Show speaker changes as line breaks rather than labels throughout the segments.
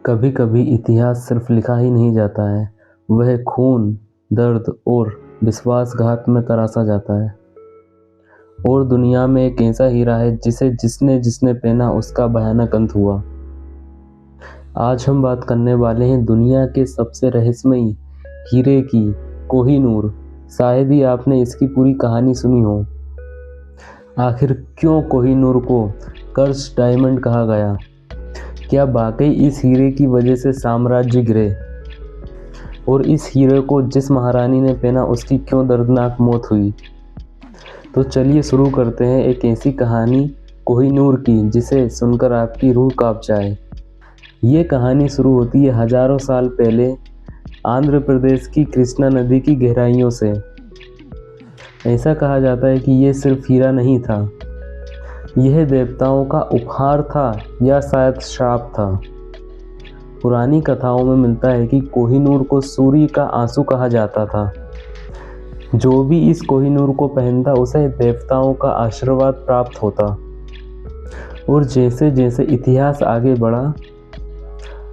कभी कभी इतिहास सिर्फ लिखा ही नहीं जाता है, वह खून, दर्द और विश्वासघात में तराशा जाता है। और दुनिया में एक ऐसा हीरा है जिसे जिसने जिसने पहना उसका भयानक अंत हुआ। आज हम बात करने वाले हैं दुनिया के सबसे रहस्यमयी हीरे की, कोहिनूर। शायद ही आपने इसकी पूरी कहानी सुनी हो। आखिर क्यों कोहिनूर को कर्स डायमंड कहा गया? क्या वाकई इस हीरे की वजह से साम्राज्य गिरे? और इस हीरे को जिस महारानी ने पहना उसकी क्यों दर्दनाक मौत हुई? तो चलिए शुरू करते हैं एक ऐसी कहानी कोहिनूर की जिसे सुनकर आपकी रूह कांप जाए। ये कहानी शुरू होती है हजारों साल पहले आंध्र प्रदेश की कृष्णा नदी की गहराइयों से। ऐसा कहा जाता है कि ये सिर्फ हीरा नहीं था, यह देवताओं का उपहार था या शायद श्राप था। पुरानी कथाओं में मिलता है कि कोहिनूर को सूर्य का आंसू कहा जाता था। जो भी इस कोहिनूर को पहनता उसे देवताओं का आशीर्वाद प्राप्त होता। और जैसे जैसे इतिहास आगे बढ़ा,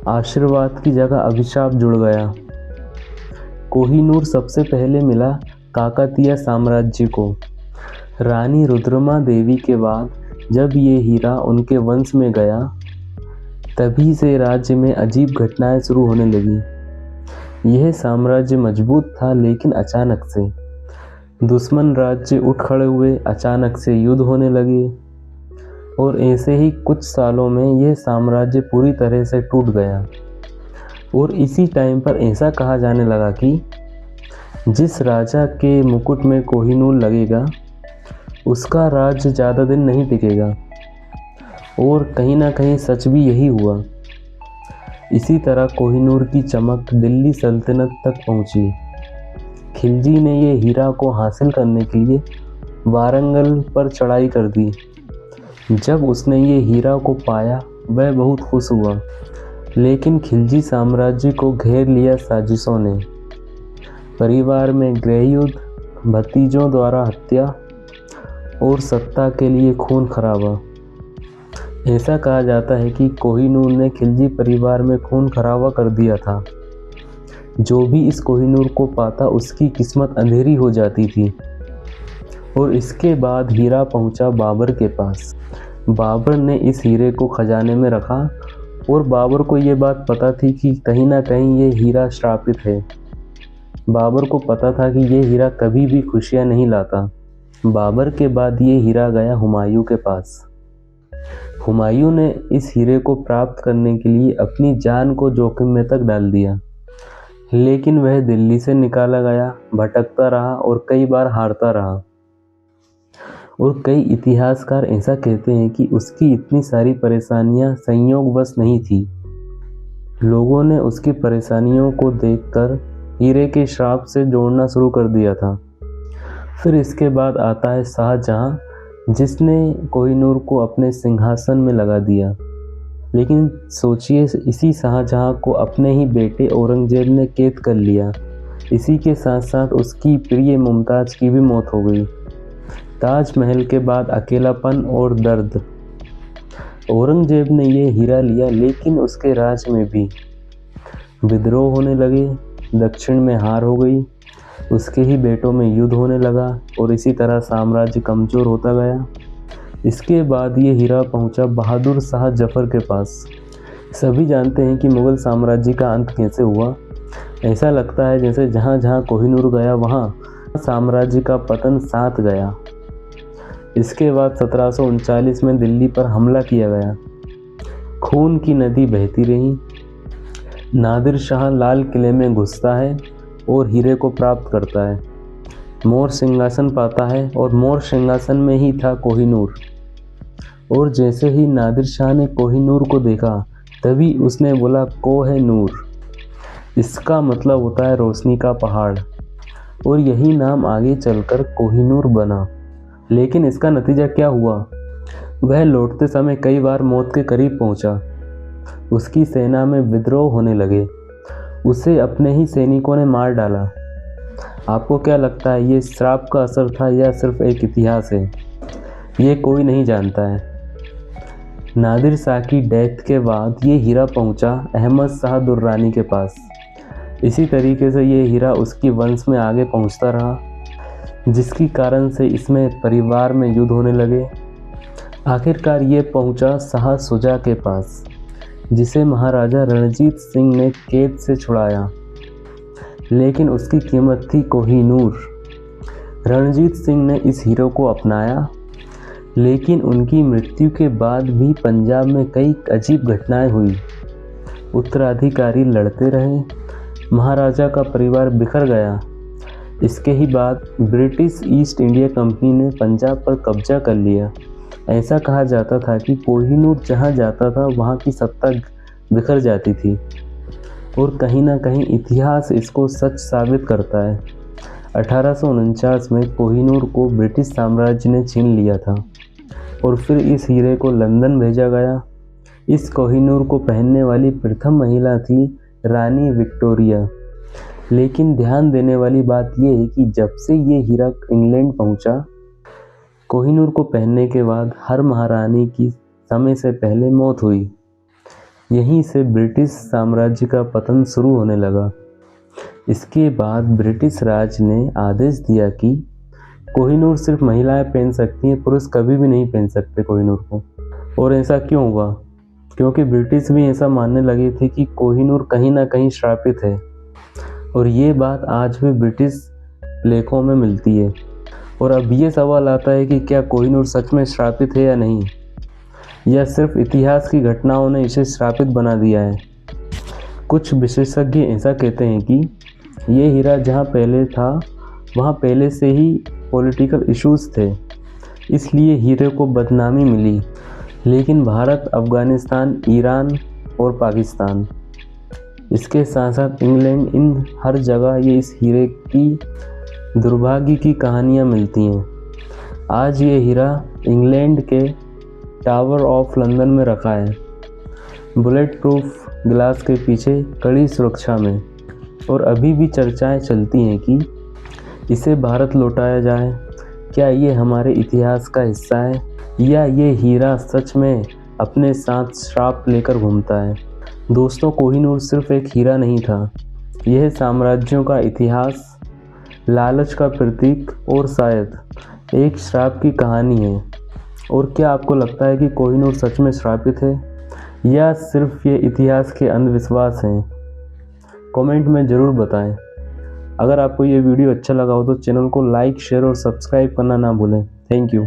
आशीर्वाद की जगह अभिशाप जुड़ गया। कोहिनूर सबसे पहले मिला काकतीय साम्राज्य को। रानी रुद्रमा देवी के बाद जब ये हीरा उनके वंश में गया, तभी से राज्य में अजीब घटनाएं शुरू होने लगी। यह साम्राज्य मजबूत था, लेकिन अचानक से दुश्मन राज्य उठ खड़े हुए, अचानक से युद्ध होने लगे और ऐसे ही कुछ सालों में यह साम्राज्य पूरी तरह से टूट गया। और इसी टाइम पर ऐसा कहा जाने लगा कि जिस राजा के मुकुट में कोहिनूर लगेगा उसका राज्य ज़्यादा दिन नहीं टिकेगा। और कहीं ना कहीं सच भी यही हुआ। इसी तरह कोहिनूर की चमक दिल्ली सल्तनत तक पहुंची। खिलजी ने ये हीरा को हासिल करने के लिए वारंगल पर चढ़ाई कर दी। जब उसने ये हीरा को पाया वह बहुत खुश हुआ, लेकिन खिलजी साम्राज्य को घेर लिया साजिशों ने। परिवार में गृहयुद्ध, भतीजों द्वारा हत्या और सत्ता के लिए खून खराबा। ऐसा कहा जाता है कि कोहिनूर ने खिलजी परिवार में खून खराबा कर दिया था। जो भी इस कोहिनूर को पाता उसकी किस्मत अंधेरी हो जाती थी। और इसके बाद हीरा पहुंचा बाबर के पास। बाबर ने इस हीरे को खजाने में रखा और बाबर को ये बात पता थी कि कहीं ना कहीं ये हीरा श्रापित है। बाबर को पता था कि ये हीरा कभी भी खुशियां नहीं लाता। बाबर के बाद ये हीरा गया हुमायूं के पास। हुमायूं ने इस हीरे को प्राप्त करने के लिए अपनी जान को जोखिम में तक डाल दिया, लेकिन वह दिल्ली से निकाला गया, भटकता रहा और कई बार हारता रहा। और कई इतिहासकार ऐसा कहते हैं कि उसकी इतनी सारी परेशानियां संयोगवश नहीं थी। लोगों ने उसकी परेशानियों को देखकर हीरे के श्राप से जोड़ना शुरू कर दिया था। फिर इसके बाद आता है शाहजहां, जिसने कोहिनूर को अपने सिंहासन में लगा दिया। लेकिन सोचिए, इसी शाहजहां को अपने ही बेटे औरंगजेब ने कैद कर लिया। इसी के साथ साथ उसकी प्रिय मुमताज की भी मौत हो गई। ताजमहल के बाद अकेलापन और दर्द। औरंगजेब ने ये हीरा लिया, लेकिन उसके राज में भी विद्रोह होने लगे, दक्षिण में हार हो गई, उसके ही बेटों में युद्ध होने लगा और इसी तरह साम्राज्य कमज़ोर होता गया। इसके बाद ये हीरा पहुंचा बहादुर शाह जफर के पास। सभी जानते हैं कि मुग़ल साम्राज्य का अंत कैसे हुआ। ऐसा लगता है जैसे जहाँ जहाँ कोहिनूर गया वहाँ साम्राज्य का पतन साथ गया। इसके बाद 1739 में दिल्ली पर हमला किया गया। खून की नदी बहती रही। नादिर शाह लाल किले में घुसता है और हीरे को प्राप्त करता है। मोर सिंहासन पाता है और मोर सिंहासन में ही था कोहिनूर। और जैसे ही नादिर शाह ने कोहिनूर को देखा, तभी उसने बोला, को है नूर। इसका मतलब होता है रोशनी का पहाड़। और यही नाम आगे चलकर कोहिनूर बना। लेकिन इसका नतीजा क्या हुआ? वह लौटते समय कई बार मौत के करीब पहुंचा। उसकी सेना में विद्रोह होने लगे। उसे अपने ही सैनिकों ने मार डाला। आपको क्या लगता है, ये श्राप का असर था या सिर्फ एक इतिहास है? ये कोई नहीं जानता है। नादिर शाह की डेथ के बाद ये हीरा पहुंचा अहमद शाह दुर्रानी के पास। इसी तरीके से ये हीरा उसकी वंश में आगे पहुंचता रहा, जिसकी कारण से इसमें परिवार में युद्ध होने लगे। आखिरकार ये पहुंचा शाह शुजा के पास, जिसे महाराजा रणजीत सिंह ने कैद से छुड़ाया, लेकिन उसकी कीमत थी कोहिनूर। रणजीत सिंह ने इस हीरो को अपनाया, लेकिन उनकी मृत्यु के बाद भी पंजाब में कई अजीब घटनाएं हुई। उत्तराधिकारी लड़ते रहे, महाराजा का परिवार बिखर गया। इसके ही बाद ब्रिटिश ईस्ट इंडिया कंपनी ने पंजाब पर कब्जा कर लिया। ऐसा कहा जाता था कि कोहिनूर जहां जाता था वहां की सत्ता बिखर जाती थी, और कहीं ना कहीं इतिहास इसको सच साबित करता है। 1849 में कोहिनूर को ब्रिटिश साम्राज्य ने छीन लिया था, और फिर इस हीरे को लंदन भेजा गया। इस कोहिनूर को पहनने वाली प्रथम महिला थी रानी विक्टोरिया। लेकिन ध्यान देने वाली बात यह है कि जब से ये हीरा इंग्लैंड पहुंचा, कोहिनूर को पहनने के बाद हर महारानी की समय से पहले मौत हुई। यहीं से ब्रिटिश साम्राज्य का पतन शुरू होने लगा। इसके बाद ब्रिटिश राज ने आदेश दिया कि कोहिनूर सिर्फ महिलाएं पहन सकती हैं, पुरुष कभी भी नहीं पहन सकते कोहिनूर को। और ऐसा क्यों हुआ? क्योंकि ब्रिटिश भी ऐसा मानने लगे थे कि कोहिनूर कहीं ना कहीं श्रापित है, और ये बात आज भी ब्रिटिश लेखों में मिलती है। और अब ये सवाल आता है कि क्या कोहिनूर सच में श्रापित है या नहीं, या सिर्फ इतिहास की घटनाओं ने इसे श्रापित बना दिया है। कुछ विशेषज्ञ ऐसा कहते हैं कि ये हीरा जहाँ पहले था वहाँ पहले से ही पॉलिटिकल इश्यूज थे, इसलिए हीरे को बदनामी मिली। लेकिन भारत, अफ़गानिस्तान, ईरान और पाकिस्तान, इसके साथ साथ इंग्लैंड, इन हर जगह ये इस हीरे की दुर्भाग्य की कहानियाँ मिलती हैं। आज ये हीरा इंग्लैंड के टावर ऑफ लंदन में रखा है, बुलेट प्रूफ ग्लास के पीछे कड़ी सुरक्षा में, और अभी भी चर्चाएं चलती हैं कि इसे भारत लौटाया जाए। क्या ये हमारे इतिहास का हिस्सा है, या ये हीरा सच में अपने साथ श्राप लेकर घूमता है? दोस्तों, कोहिनूर सिर्फ एक हीरा नहीं था, यह साम्राज्यों का इतिहास, लालच का प्रतीक और शायद एक श्राप की कहानी है। और क्या आपको लगता है कि कोहिनूर सच में श्रापित है, या सिर्फ ये इतिहास के अंधविश्वास हैं? कमेंट में ज़रूर बताएं। अगर आपको ये वीडियो अच्छा लगा हो तो चैनल को लाइक, शेयर और सब्सक्राइब करना ना भूलें। Thank you.